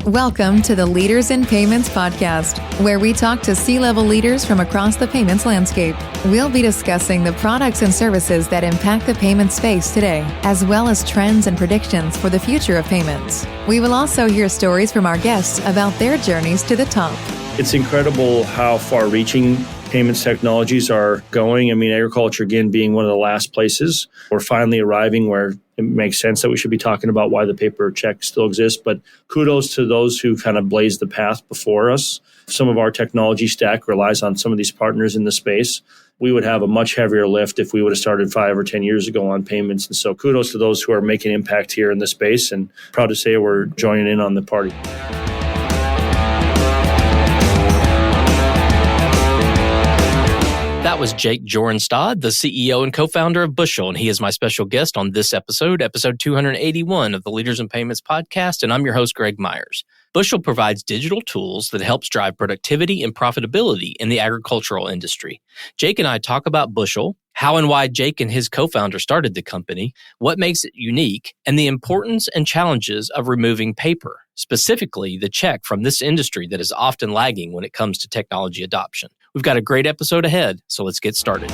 Welcome to the Leaders in Payments podcast, where we talk to C-level leaders from across the payments landscape. We'll be discussing the products and services that impact the payment space today, as well as trends and predictions for the future of payments. We will also hear stories from our guests about their journeys to the top. It's incredible how far-reaching payments technologies are going. I mean, agriculture, again, being one of the last places. We're finally arriving where it makes sense that we should be talking about why the paper check still exists. But kudos to those who kind of blazed the path before us. Some of our technology stack relies on some of these partners in the space. We would have a much heavier lift if we would have started 5 or 10 years ago on payments. And so kudos to those who are making impact here in the space, and proud to say we're joining in on the party. That was Jake Joraanstad, the CEO and co-founder of Bushel, and he is my special guest on this episode 281 of the Leaders in Payments podcast, and I'm your host, Greg Myers. Bushel provides digital tools that helps drive productivity and profitability in the agricultural industry. Jake and I talk about Bushel, how and why Jake and his co-founder started the company, what makes it unique, and the importance and challenges of removing paper, specifically the check from this industry that is often lagging when it comes to technology adoption. We've got a great episode ahead, so let's get started.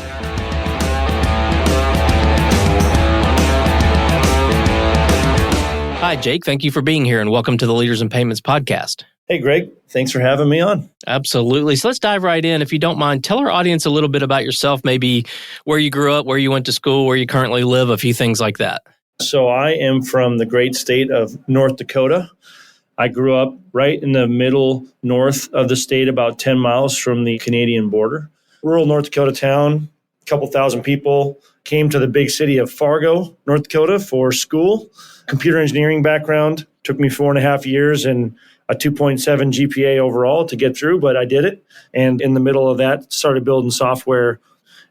Hi, Jake. Thank you for being here, and welcome to the Leaders in Payments podcast. Hey, Greg. Thanks for having me on. Absolutely. So let's dive right in. If you don't mind, tell our audience a little bit about yourself, maybe where you grew up, where you went to school, where you currently live, a few things like that. So I am from the great state of North Dakota. I grew up right in the middle north of the state, about 10 miles from the Canadian border. Rural North Dakota town, a couple thousand people, came to the big city of Fargo, North Dakota for school. Computer engineering background, took me 4.5 years and a 2.7 GPA overall to get through, but I did it. And in the middle of that, started building software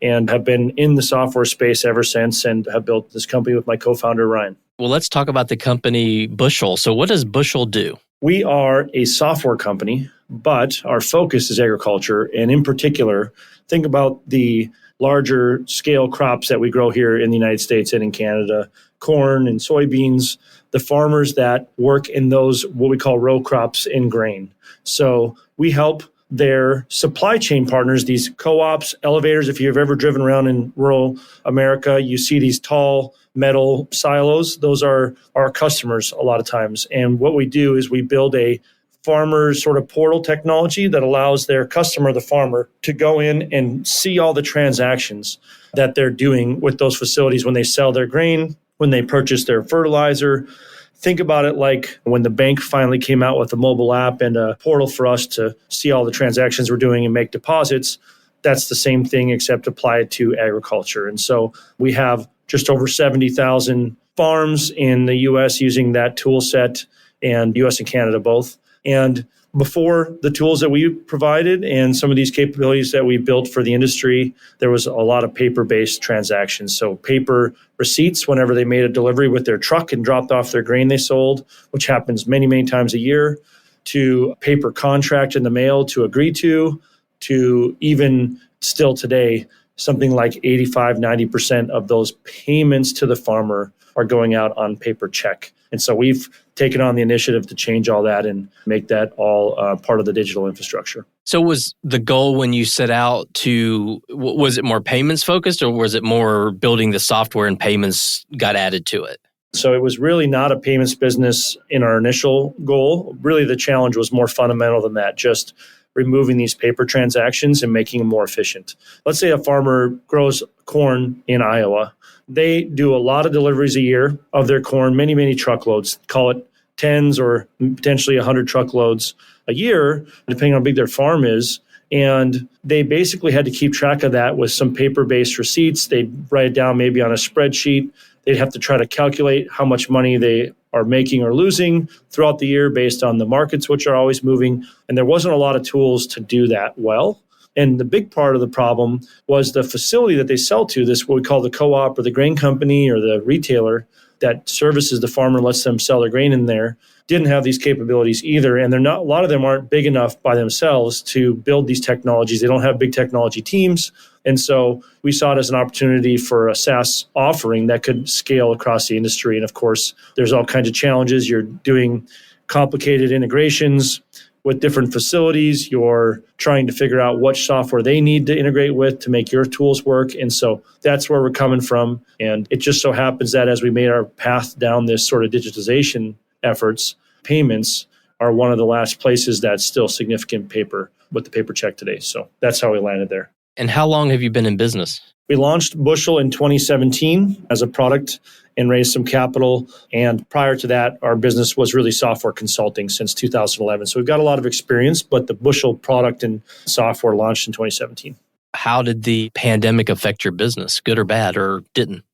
and have been in the software space ever since, and have built this company with my co-founder, Ryan. Well, let's talk about the company Bushel. So what does Bushel do? We are a software company, but our focus is agriculture. And in particular, think about the larger scale crops that we grow here in the United States and in Canada, corn and soybeans, the farmers that work in those, what we call row crops in grain. So we help their supply chain partners, these co-ops, elevators. If you've ever driven around in rural America, you see these tall metal silos. Those are our customers a lot of times. And what we do is we build a farmer sort of portal technology that allows their customer, the farmer, to go in and see all the transactions that they're doing with those facilities when they sell their grain, when they purchase their fertilizer. Think about it like when the bank finally came out with a mobile app and a portal for us to see all the transactions we're doing and make deposits. That's the same thing, except applied to agriculture. And so we have just over 70,000 farms in the U.S. using that tool set, and U.S. and Canada both. And before the tools that we provided and some of these capabilities that we built for the industry, there was a lot of paper-based transactions. So paper receipts whenever they made a delivery with their truck and dropped off their grain they sold, which happens many, many times a year, to paper contract in the mail to agree to even still today, something like 85-90% of those payments to the farmer are going out on paper check. And so we've taken on the initiative to change all that and make that all part of the digital infrastructure. So was the goal when you set out to, was it more payments focused, or was it more building the software and payments got added to it? So it was really not a payments business in our initial goal. Really, the challenge was more fundamental than that, just removing these paper transactions and making them more efficient. Let's say a farmer grows corn in Iowa. They do a lot of deliveries a year of their corn, many, many truckloads, call it tens or potentially 100 truckloads a year, depending on how big their farm is. And they basically had to keep track of that with some paper-based receipts. They'd write it down maybe on a spreadsheet. They'd have to try to calculate how much money they are making or losing throughout the year based on the markets, which are always moving. And there wasn't a lot of tools to do that well. And the big part of the problem was the facility that they sell to, this what we call the co-op or the grain company or the retailer that services the farmer and lets them sell their grain in there, didn't have these capabilities either. And they're not, a lot of them aren't big enough by themselves to build these technologies. They don't have big technology teams. And so we saw it as an opportunity for a SaaS offering that could scale across the industry. And of course, there's all kinds of challenges. You're doing complicated integrations with different facilities. You're trying to figure out what software they need to integrate with to make your tools work. And so that's where we're coming from. And it just so happens that as we made our path down this sort of digitization efforts, payments are one of the last places that's still significant paper with the paper check today. So that's how we landed there. And how long have you been in business? We launched Bushel in 2017 as a product and raised some capital. And prior to that, our business was really software consulting since 2011. So we've got a lot of experience, but the Bushel product and software launched in 2017. How did the pandemic affect your business, good or bad, or didn't?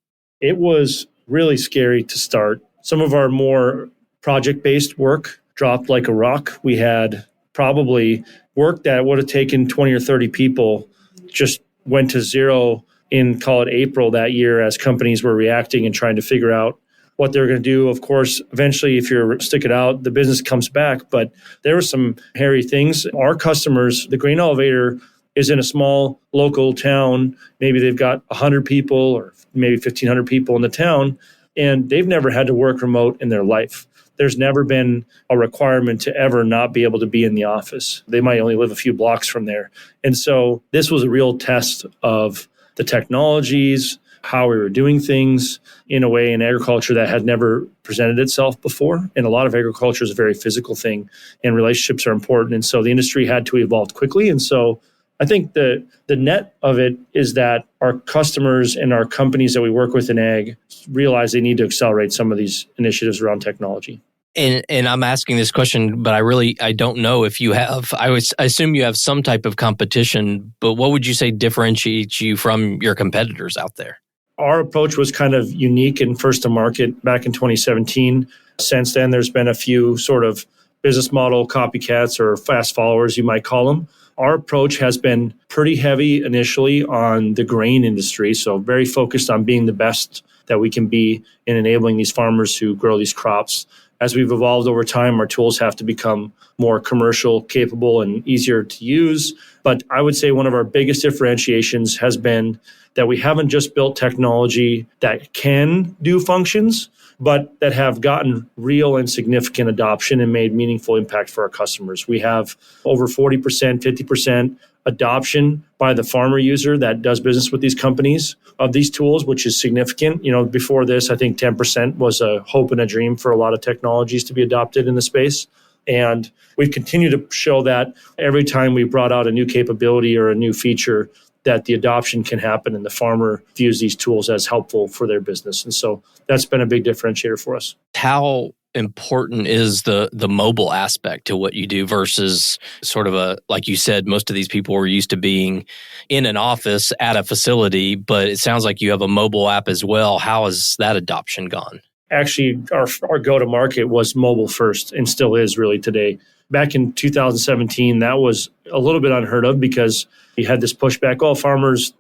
It was really scary to start. Some of our more project-based work dropped like a rock. We had probably work that would have taken 20 or 30 people just went to zero in, call it April that year, as companies were reacting and trying to figure out what they're going to do. Of course, eventually, if you stick it out, the business comes back. But there were some hairy things. Our customers, the grain elevator is in a small local town. Maybe they've got 100 people or maybe 1,500 people in the town, and they've never had to work remote in their life. There's never been a requirement to ever not be able to be in the office. They might only live a few blocks from there. And so this was a real test of the technologies, how we were doing things in a way in agriculture that had never presented itself before. And a lot of agriculture is a very physical thing, and relationships are important. And so the industry had to evolve quickly. And so I think the net of it is that our customers and our companies that we work with in ag realize they need to accelerate some of these initiatives around technology. And I'm asking this question, but I don't know if you have. I assume you have some type of competition, but what would you say differentiates you from your competitors out there? Our approach was kind of unique and first to market back in 2017. Since then, there's been a few sort of business model copycats or fast followers, you might call them. Our approach has been pretty heavy initially on the grain industry, so very focused on being the best that we can be in enabling these farmers who grow these crops. As we've evolved over time, our tools have to become more commercial capable and easier to use. But I would say one of our biggest differentiations has been that we haven't just built technology that can do functions, but that have gotten real and significant adoption and made meaningful impact for our customers. We have over 40%, 50% adoption by the farmer user that does business with these companies of these tools, which is significant. Before this, I think 10% was a hope and a dream for a lot of technologies to be adopted in the space. And we've continued to show that every time we brought out a new capability or a new feature, that the adoption can happen and the farmer views these tools as helpful for their business. And so that's been a big differentiator for us. How important is the mobile aspect to what you do versus sort of like you said, most of these people were used to being in an office at a facility, but it sounds like you have a mobile app as well. How has that adoption gone? Actually, our go-to-market was mobile first and still is really today. Back in 2017, that was a little bit unheard of because you had this pushback,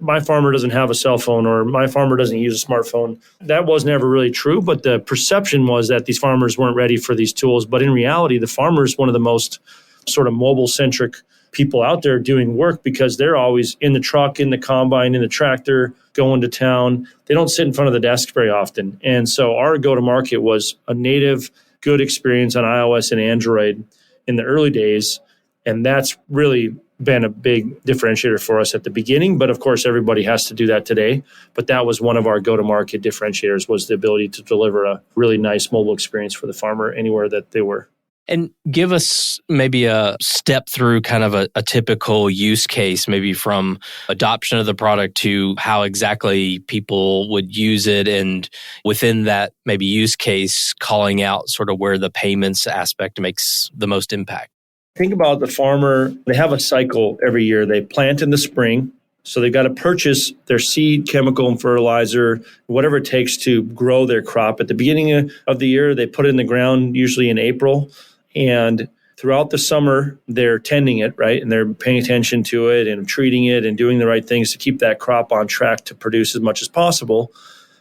my farmer doesn't have a cell phone or my farmer doesn't use a smartphone. That was never really true, but the perception was that these farmers weren't ready for these tools. But in reality, the farmer is one of the most sort of mobile-centric people out there doing work because they're always in the truck, in the combine, in the tractor, going to town. They don't sit in front of the desk very often. And so our go-to-market was a native, good experience on iOS and Android in the early days. And that's really been a big differentiator for us at the beginning. But of course, everybody has to do that today. But that was one of our go-to-market differentiators, was the ability to deliver a really nice mobile experience for the farmer anywhere that they were. And give us maybe a step through kind of a typical use case, maybe from adoption of the product to how exactly people would use it. And within that maybe use case, calling out sort of where the payments aspect makes the most impact. Think about the farmer. They have a cycle every year. They plant in the spring. So they've got to purchase their seed, chemical, and fertilizer, whatever it takes to grow their crop. At the beginning of the year, they put it in the ground, usually in April. And throughout the summer, they're tending it, right? And they're paying attention to it and treating it and doing the right things to keep that crop on track to produce as much as possible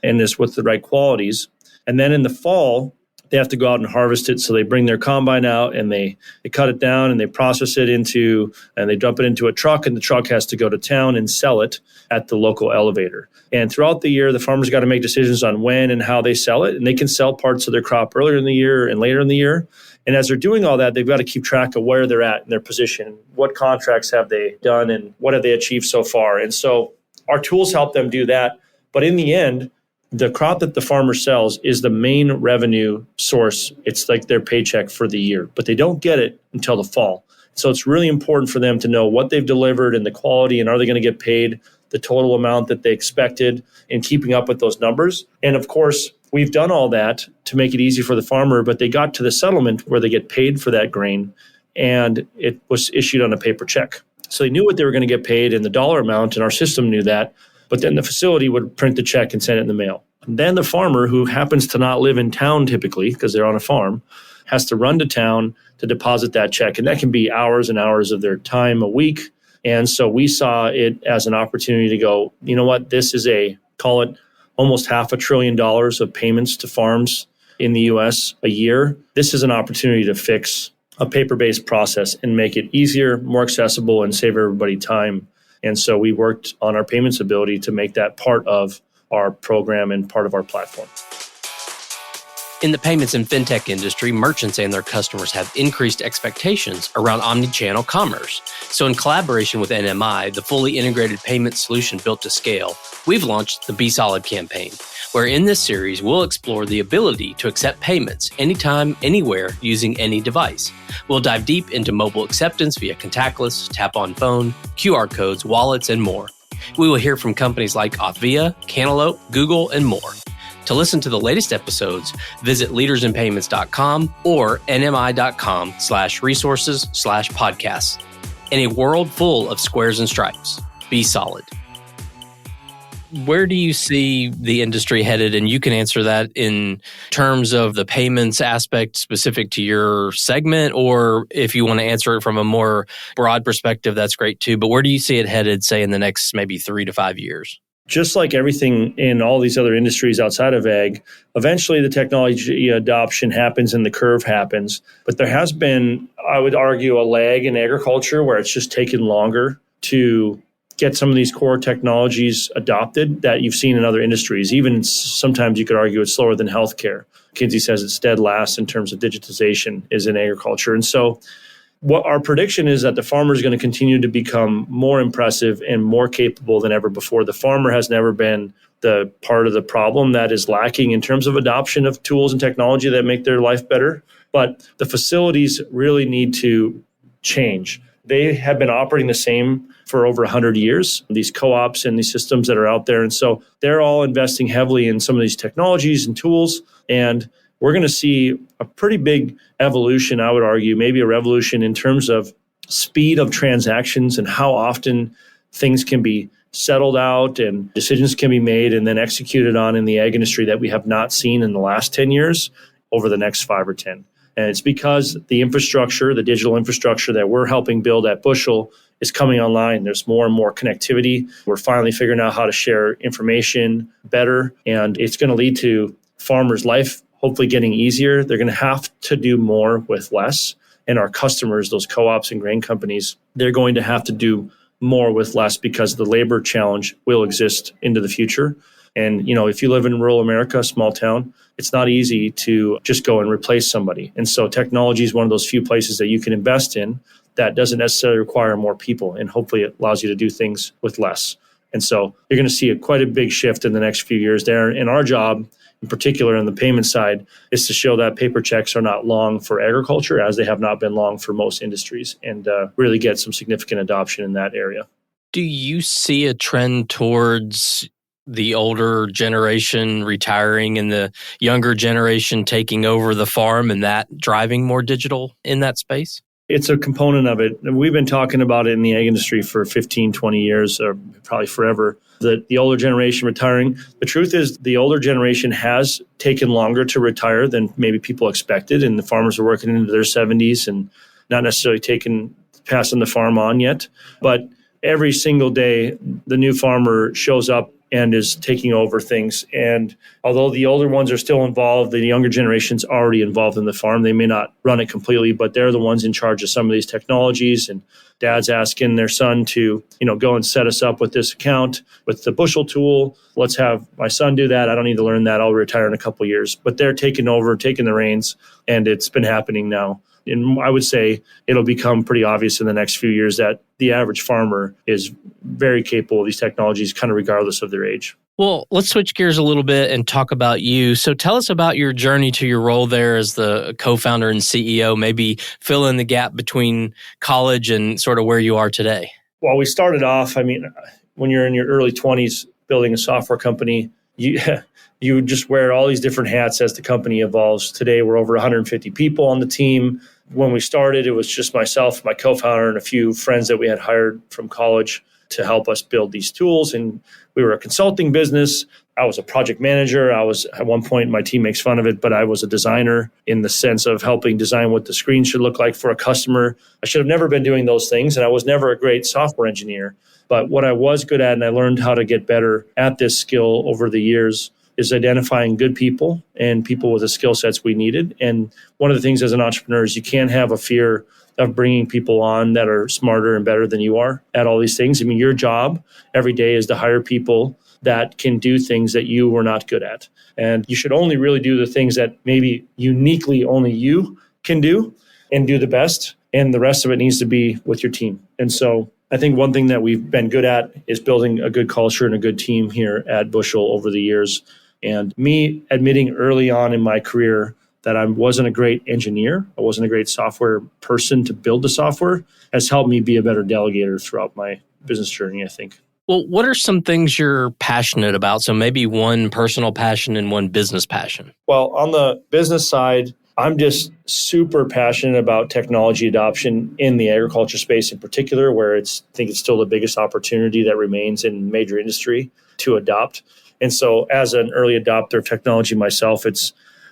and this with the right qualities. And then in the fall, they have to go out and harvest it. So they bring their combine out and they cut it down and they process it and they dump it into a truck, and the truck has to go to town and sell it at the local elevator. And throughout the year, the farmer's got to make decisions on when and how they sell it. And they can sell parts of their crop earlier in the year and later in the year. And as they're doing all that, they've got to keep track of where they're at in their position, what contracts have they done, and what have they achieved so far. And so our tools help them do that. But in the end, the crop that the farmer sells is the main revenue source. It's like their paycheck for the year, but they don't get it until the fall. So it's really important for them to know what they've delivered and the quality, and are they going to get paid the total amount that they expected, in keeping up with those numbers. And of course, we've done all that to make it easy for the farmer, but they got to the settlement where they get paid for that grain, and it was issued on a paper check. So they knew what they were going to get paid and the dollar amount, and our system knew that. But then the facility would print the check and send it in the mail. And then the farmer, who happens to not live in town typically because they're on a farm, has to run to town to deposit that check. And that can be hours and hours of their time a week. And so we saw it as an opportunity to go, you know what, this is call it almost $500 billion of payments to farms in the U.S. a year. This is an opportunity to fix a paper-based process and make it easier, more accessible, and save everybody time. And so we worked on our payments ability to make that part of our program and part of our platform. In the payments and fintech industry, merchants and their customers have increased expectations around omni-channel commerce. So in collaboration with NMI, the fully integrated payment solution built to scale, we've launched the Be Solid campaign, where in this series, we'll explore the ability to accept payments anytime, anywhere, using any device. We'll dive deep into mobile acceptance via contactless, tap-on phone, QR codes, wallets, and more. We will hear from companies like Authvia, Cantaloupe, Google, and more. To listen to the latest episodes, visit leadersinpayments.com or nmi.com/resources/podcasts. In a world full of squares and stripes, be solid. Where do you see the industry headed? And you can answer that in terms of the payments aspect specific to your segment, or if you want to answer it from a more broad perspective, that's great too. But where do you see it headed, say, in the next maybe 3 to 5 years? Just like everything in all these other industries outside of ag, eventually the technology adoption happens and the curve happens. But there has been, I would argue, a lag in agriculture where it's just taken longer to get some of these core technologies adopted that you've seen in other industries. Even sometimes you could argue it's slower than healthcare. McKinsey says it's dead last in terms of digitization is in agriculture. And so what our prediction is that the farmer is going to continue to become more impressive and more capable than ever before. The farmer has never been the part of the problem that is lacking in terms of adoption of tools and technology that make their life better. But the facilities really need to change. They have been operating the same for over 100 years, these co-ops and these systems that are out there. And so they're all investing heavily in some of these technologies and tools. And we're going to see a pretty big evolution, I would argue, maybe a revolution in terms of speed of transactions and how often things can be settled out and decisions can be made and then executed on in the ag industry that we have not seen in the last 10 years over the next 5 or 10. And it's because the infrastructure, the digital infrastructure that we're helping build at Bushel is coming online. There's more and more connectivity. We're finally figuring out how to share information better, and it's going to lead to farmers' life hopefully getting easier. They're going to have to do more with less. And our customers, those co-ops and grain companies, they're going to have to do more with less because the labor challenge will exist into the future. And, you know, if you live in rural America, a small town, it's not easy to just go and replace somebody. And so technology is one of those few places that you can invest in that doesn't necessarily require more people. And hopefully it allows you to do things with less. And so you're going to see quite a big shift in the next few years there. And our job, in particular on the payment side, is to show that paper checks are not long for agriculture, as they have not been long for most industries, and really get some significant adoption in that area. Do you see a trend towards the older generation retiring and the younger generation taking over the farm and that driving more digital in that space? It's a component of it. We've been talking about it in the ag industry for 15, 20 years, or probably forever, the older generation retiring. The truth is the older generation has taken longer to retire than maybe people expected, and the farmers are working into their 70s and not necessarily passing the farm on yet. But every single day, the new farmer shows up and is taking over things. And although the older ones are still involved, the younger generation's already involved in the farm. They may not run it completely, but they're the ones in charge of some of these technologies. And dad's asking their son to, go and set us up with this account with the Bushel tool. Let's have my son do that. I don't need to learn that. I'll retire in a couple of years. But they're taking over, taking the reins, and it's been happening now. And I would say it'll become pretty obvious in the next few years that the average farmer is very capable of these technologies, kind of regardless of their age. Well, let's switch gears a little bit and talk about you. So tell us about your journey to your role there as the co-founder and CEO, maybe fill in the gap between college and sort of where you are today. Well, we started off, when you're in your early 20s building a software company, you just wear all these different hats as the company evolves. Today, we're over 150 people on the team. When we started, it was just myself, my co-founder, and a few friends that we had hired from college to help us build these tools. And we were a consulting business. I was a project manager. I was, at one point, my team makes fun of it, but I was a designer in the sense of helping design what the screen should look like for a customer. I should have never been doing those things, and I was never a great software engineer. But what I was good at, and I learned how to get better at this skill over the years, is identifying good people and people with the skill sets we needed. And one of the things as an entrepreneur is you can't have a fear of bringing people on that are smarter and better than you are at all these things. Your job every day is to hire people that can do things that you were not good at. And you should only really do the things that maybe uniquely only you can do and do the best. And the rest of it needs to be with your team. And so I think one thing that we've been good at is building a good culture and a good team here at Bushel over the years. And me admitting early on in my career that I wasn't a great engineer, I wasn't a great software person to build the software, has helped me be a better delegator throughout my business journey, I think. Well, what are some things you're passionate about? So maybe one personal passion and one business passion. Well, on the business side, I'm just super passionate about technology adoption in the agriculture space in particular, where I think it's still the biggest opportunity that remains in major industry to adopt. And so as an early adopter of technology myself,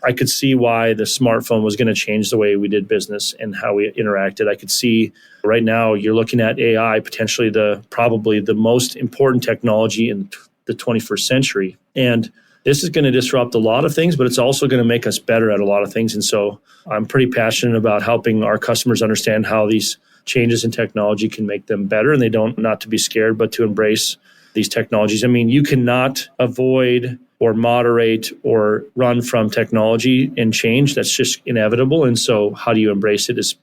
I could see why the smartphone was going to change the way we did business and how we interacted. I could see right now you're looking at AI, potentially probably the most important technology in the 21st century. And this is going to disrupt a lot of things, but it's also going to make us better at a lot of things. And so I'm pretty passionate about helping our customers understand how these changes in technology can make them better. And they don't, not to be scared, but to embrace these technologies. You cannot avoid or moderate or run from technology and change. That's just inevitable. And so how do you embrace it is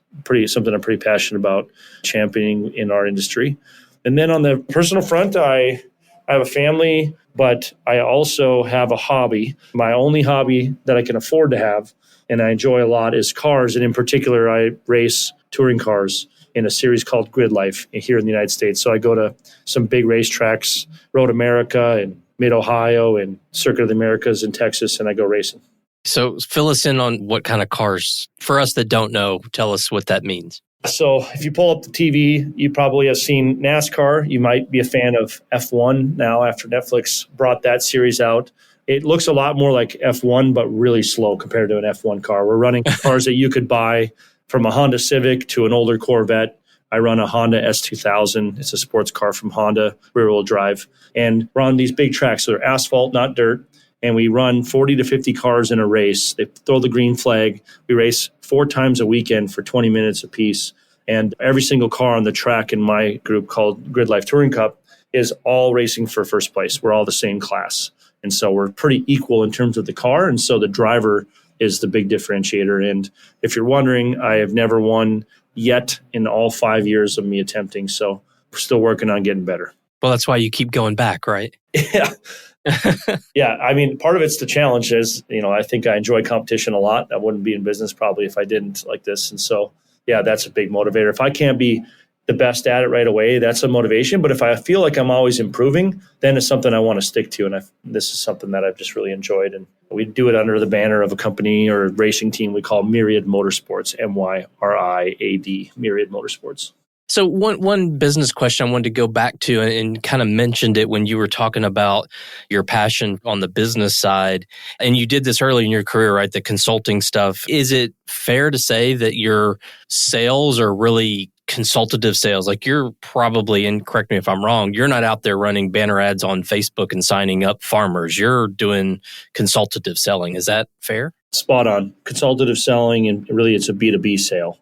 something I'm pretty passionate about championing in our industry. And then on the personal front, I have a family, but I also have a hobby. My only hobby that I can afford to have, and I enjoy a lot, is cars. And in particular, I race touring cars in a series called Grid Life here in the United States. So I go to some big racetracks, Road America and Mid-Ohio and Circuit of the Americas in Texas, and I go racing. So fill us in on what kind of cars. For us that don't know, tell us what that means. So if you pull up the TV, you probably have seen NASCAR. You might be a fan of F1 now after Netflix brought that series out. It looks a lot more like F1, but really slow compared to an F1 car. We're running cars that you could buy from a Honda Civic to an older Corvette. I run a Honda S2000. It's a sports car from Honda, rear-wheel drive. And we're on these big tracks. So they're asphalt, not dirt. And we run 40 to 50 cars in a race. They throw the green flag. We race 4 times a weekend for 20 minutes apiece. And every single car on the track in my group called Grid Life Touring Cup is all racing for first place. We're all the same class. And so we're pretty equal in terms of the car. And so the driver is the big differentiator. And if you're wondering, I have never won yet in all 5 years of me attempting. So we're still working on getting better. Well, that's why you keep going back, right? Yeah. Yeah. Part of it's the challenge is, I think I enjoy competition a lot. I wouldn't be in business probably if I didn't like this. And so, yeah, that's a big motivator. If I can't be the best at it right away, that's a motivation. But if I feel like I'm always improving, then it's something I want to stick to. And this is something that I've just really enjoyed. And we do it under the banner of a company or a racing team we call Myriad Motorsports, MYRIAD, Myriad Motorsports. So one business question I wanted to go back to and kind of mentioned it when you were talking about your passion on the business side. And you did this early in your career, right? The consulting stuff. Is it fair to say that your sales are really consultative sales. Like you're probably, and correct me if I'm wrong, you're not out there running banner ads on Facebook and signing up farmers. You're doing consultative selling. Is that fair? Spot on. Consultative selling, and really it's a B2B sale.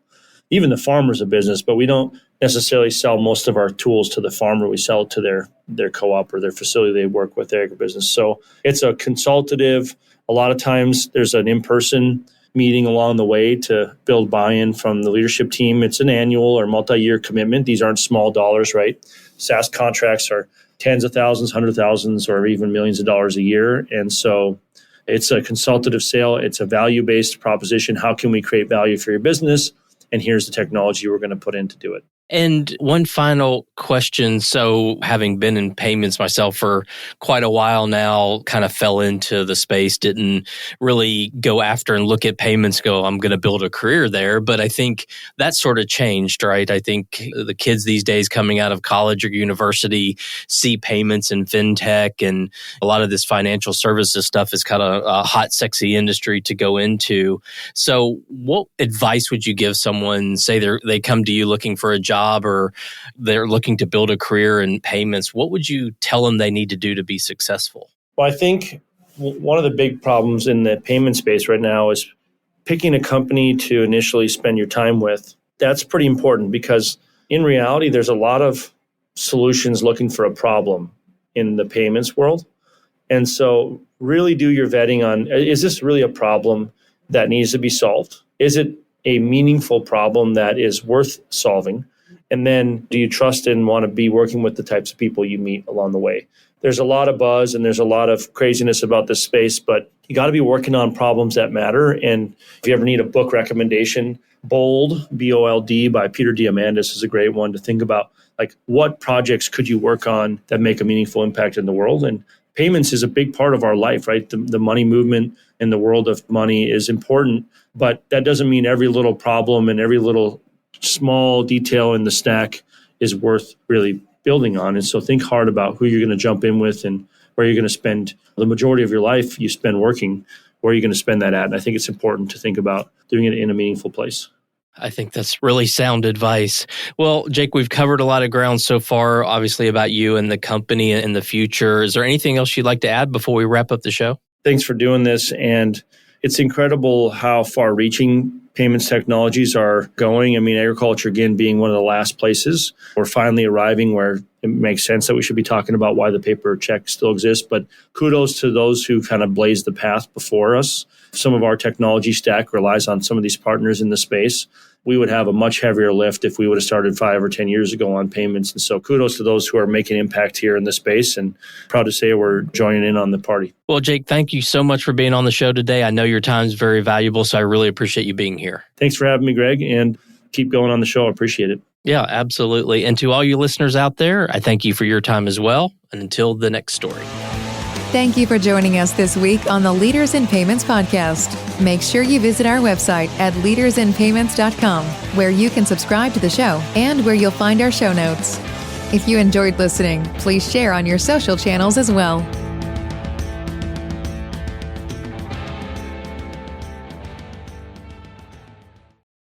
Even the farmer's a business, but we don't necessarily sell most of our tools to the farmer. We sell it to their co-op or their facility they work with, their agribusiness. So it's a consultative. A lot of times there's an in-person meeting along the way to build buy-in from the leadership team. It's an annual or multi-year commitment. These aren't small dollars, right? SaaS contracts are tens of thousands, hundreds of thousands, or even millions of dollars a year. And so it's a consultative sale. It's a value-based proposition. How can we create value for your business? And here's the technology we're going to put in to do it. And one final question. So having been in payments myself for quite a while now, kind of fell into the space, didn't really go after and look at payments, I'm going to build a career there. But I think that sort of changed, right? I think the kids these days coming out of college or university see payments and fintech, and a lot of this financial services stuff is kind of a hot, sexy industry to go into. So what advice would you give someone, say they come to you looking for a job, or they're looking to build a career in payments? What would you tell them they need to do to be successful? Well, I think one of the big problems in the payment space right now is picking a company to initially spend your time with. That's pretty important because in reality, there's a lot of solutions looking for a problem in the payments world. And so really do your vetting on, is this really a problem that needs to be solved? Is it a meaningful problem that is worth solving? And then do you trust and want to be working with the types of people you meet along the way? There's a lot of buzz and there's a lot of craziness about this space, but you got to be working on problems that matter. And if you ever need a book recommendation, Bold, B-O-L-D, by Peter Diamandis is a great one to think about. Like, what projects could you work on that make a meaningful impact in the world? And payments is a big part of our life, right? The money movement in the world of money is important, but that doesn't mean every little problem and every little small detail in the stack is worth really building on. And so think hard about who you're going to jump in with and where you're going to spend the majority of your life you spend working, where you're going to spend that at. And I think it's important to think about doing it in a meaningful place. I think that's really sound advice. Well, Jake, we've covered a lot of ground so far, obviously about you and the company and the future. Is there anything else you'd like to add before we wrap up the show? Thanks for doing this. And it's incredible how far-reaching payments technologies are going. I mean, agriculture, again, being one of the last places. We're finally arriving where it makes sense that we should be talking about why the paper check still exists. But kudos to those who kind of blazed the path before us. Some of our technology stack relies on some of these partners in the space. We would have a much heavier lift if we would have started 5 or 10 years ago on payments. And so kudos to those who are making impact here in the space, and proud to say we're joining in on the party. Well, Jake, thank you so much for being on the show today. I know your time is very valuable, so I really appreciate you being here. Thanks for having me, Greg, and keep going on the show. I appreciate it. Yeah, absolutely. And to all you listeners out there, I thank you for your time as well. And until the next story. Thank you for joining us this week on the Leaders in Payments podcast. Make sure you visit our website at leadersinpayments.com, where you can subscribe to the show and where you'll find our show notes. If you enjoyed listening, please share on your social channels as well.